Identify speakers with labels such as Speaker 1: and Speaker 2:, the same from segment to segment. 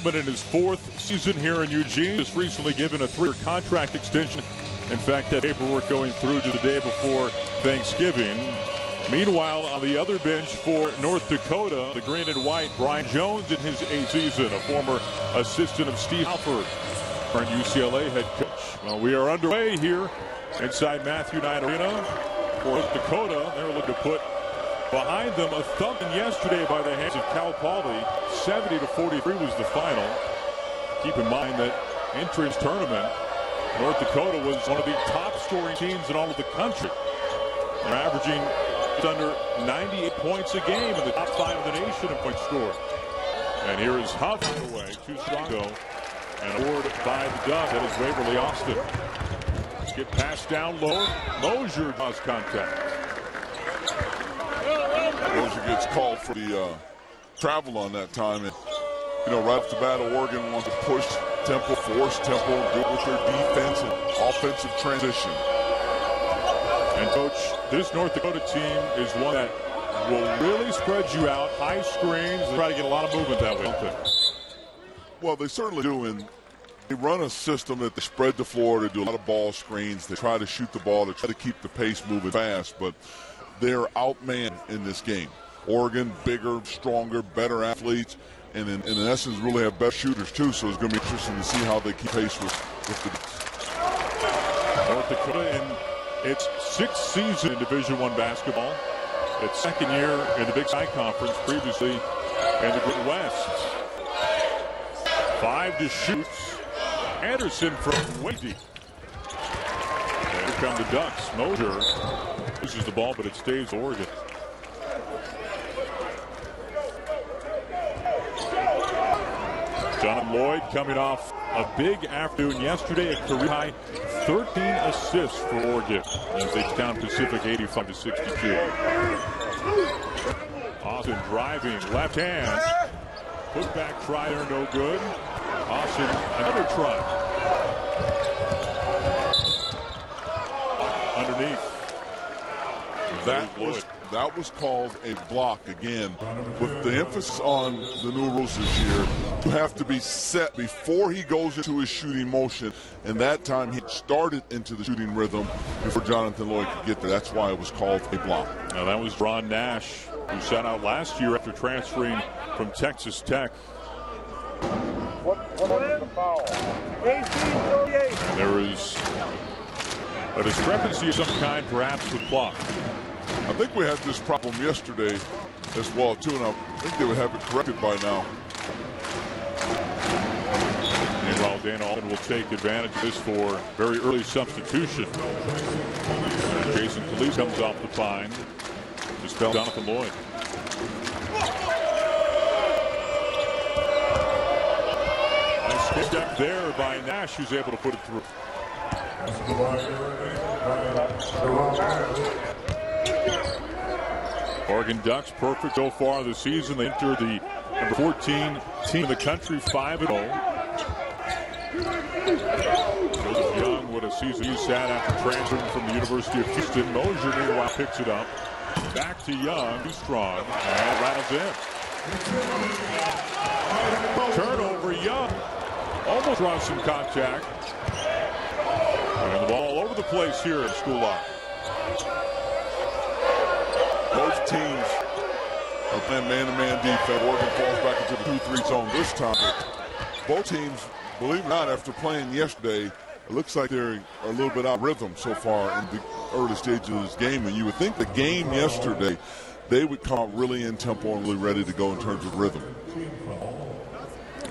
Speaker 1: freshman in his 4th season here in Eugene. Just recently given a 3-year contract extension. In fact, that paperwork going through to the day before Thanksgiving. Meanwhile, on the other bench for North Dakota, the green and white, Brian Jones in his 8th season, a former assistant of Steve Halford, current UCLA head coach. Well, we are underway here inside Matthew Knight Arena for North Dakota. They're looking to put behind them a thumping yesterday by the hands of Cal Poly. 70-43 was the final. Keep in mind that entrance tournament, North Dakota was one of the top scoring teams in all of the country. They're averaging under 98 points a game in the top 5 of the nation in points scored. And here is Huff on the way to Chicago. And award by the Ducks. That is Waverly Austin. Let's get passed down low. Mosier does contact.
Speaker 2: Mosier gets called for the travel on that time. And, right off the bat, Oregon wants to push tempo, force tempo, good with their defense and offensive transition.
Speaker 1: And, Coach, this North Dakota team is one that will really spread you out, high screens, and try to get a lot of movement that way, don't they?
Speaker 2: Well, they certainly do, and they run a system that they spread the floor. They do a lot of ball screens. They try to shoot the ball. They try to keep the pace moving fast, but they're outmanned in this game. Oregon, bigger, stronger, better athletes, and in essence really have better shooters too, so it's going to be interesting to see how they keep pace with the
Speaker 1: North Dakota in its 6th season in Division I basketball. Its 2nd year in the Big Sky Conference, previously in the Great West. 5 to shoot. Anderson from way deep. And here come the Ducks. Mosier loses the ball, but it stays Oregon. Jonathan Lloyd coming off a big afternoon yesterday, a career-high 13 assists for Oregon as they down Pacific 85-62. Austin driving, left hand. Put back try there, no good. Austin, another try. Underneath.
Speaker 2: That was called a block again. With the emphasis on the new rules this year, you have to be set before he goes into his shooting motion. And that time he started into the shooting rhythm before Jonathan Lloyd could get there. That's why it was called a block.
Speaker 1: Now that was Ron Nash, who sat out last year after transferring from Texas Tech. There is a discrepancy of some kind, perhaps, with clock.
Speaker 2: I think we had this problem yesterday as well, too, and I think they would have it corrected by now.
Speaker 1: Meanwhile, Dan Alden will take advantage of this for very early substitution. Jason Calise comes off the fine to spell Jonathan Lloyd. Nice step there by Nash, who's able to put it through. Oregon Ducks perfect so far this season. They enter the number 14 team in the country, 5-0. Joseph Young, what a season he's had after transferring from the University of Houston. Mosier, meanwhile, picks it up. Back to Young, too strong, and rattles in. Turnover, Young. Almost draws some contact. And the ball all over the place here at School Lock.
Speaker 2: Both teams are playing man-to-man defense. Oregon falls back into the 2-3 zone this time. Both teams, believe it or not, after playing yesterday, it looks like they're a little bit out of rhythm so far in the early stages of this game. And you would think the game yesterday, they would come out really in tempo and really ready to go in terms of rhythm.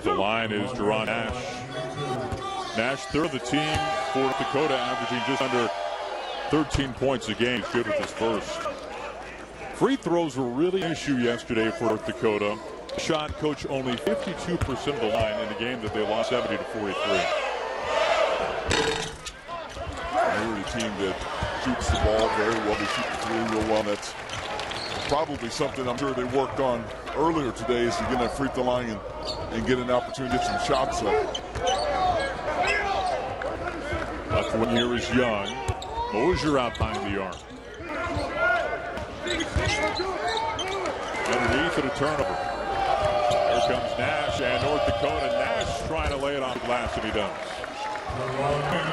Speaker 1: The line is Jerron Nash. Nash, third of the team for North Dakota, averaging just under 13 points a game. He's good with his first. Free throws were really an issue yesterday for North Dakota. Shot coach only 52% of the line in a game that they lost 70-43.
Speaker 2: They're a team that shoots the ball very well. They shoot the three real well. That's probably something I'm sure they worked on earlier today, is to get that free throw line and get an opportunity to get some shots up.
Speaker 1: Left one here is Young. Mosier out behind the arc. Underneath and a turnover. There's comes Nash, and North Dakota. Nash trying to lay it on the glass, and he does.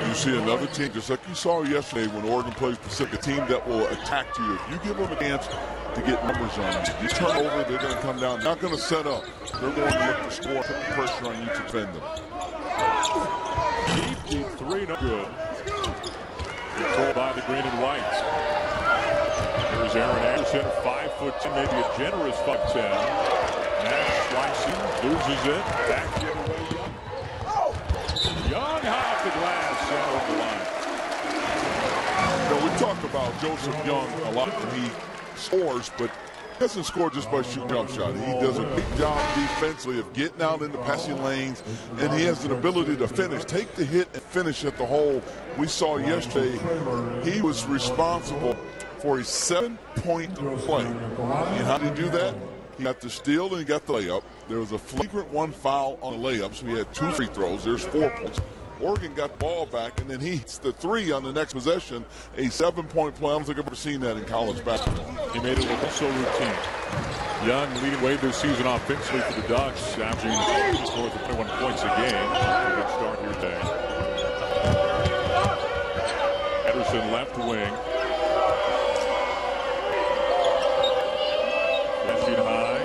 Speaker 2: You see another team, just like you saw yesterday when Oregon plays Pacific, a team that will attack you. If you give them a chance to get numbers on you, you turn over, they're going to come down. They're not going to set up. They're going to look to score, put the pressure on you to defend them.
Speaker 1: Deep three, no good. Controlled by the green and white. Here's Aaron Anderson, 5'10", maybe a generous 5'10". Nash slicing, loses it. Back the other way, Young high off the glass, center of the line.
Speaker 2: You know, we talk about Joseph Young a lot when he scores, but he doesn't score just by shooting jump shot. He does a big job defensively of getting out in the passing lanes, and he has an ability to finish, take the hit and finish at the hole. We saw yesterday he was responsible for a 7-point play. And how did he do that? He got the steal and he got the layup. There was a flagrant one foul on the layup, so he had 2 free throws. There's 4 points. Oregon got the ball back, and then he hits the 3 on the next possession. A 7-point play. I don't think I've ever seen that in college basketball.
Speaker 1: He made it look so routine. Young leading way this season offensively for the Ducks, averaging just north of 21 points a game. A good start here today. Ederson left wing. High,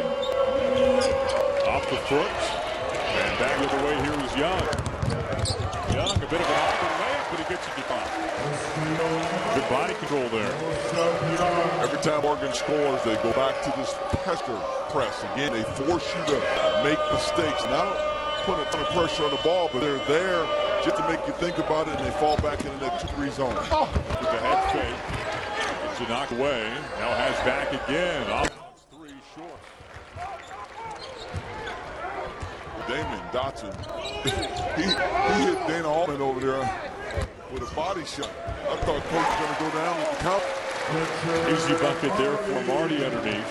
Speaker 1: off the foot, and back the other way here is Young. Young, a bit of an awkward layup, but he gets it to five. Good body control there.
Speaker 2: Every time Oregon scores, they go back to this pester press. Again, they force you to make mistakes. Not put a ton of pressure on the ball, but they're there just to make you think about it, and they fall back into that 2-3 zone.
Speaker 1: With the head fake, it's a knock away. Now has back again.
Speaker 2: Damon Dotson, he hit Dana Allman over there with a body shot. I thought Coach was going to go down with the count.
Speaker 1: Easy bucket there for Marty underneath.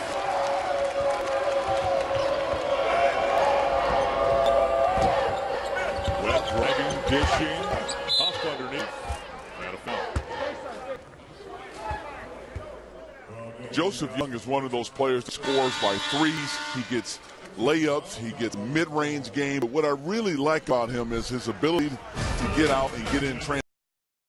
Speaker 1: Wet dragging, dishing, up underneath. And a foul.
Speaker 2: Joseph Young is one of those players that scores by threes. He gets layups, he gets mid-range game. But what I really like about him is his ability to get out and get in transition.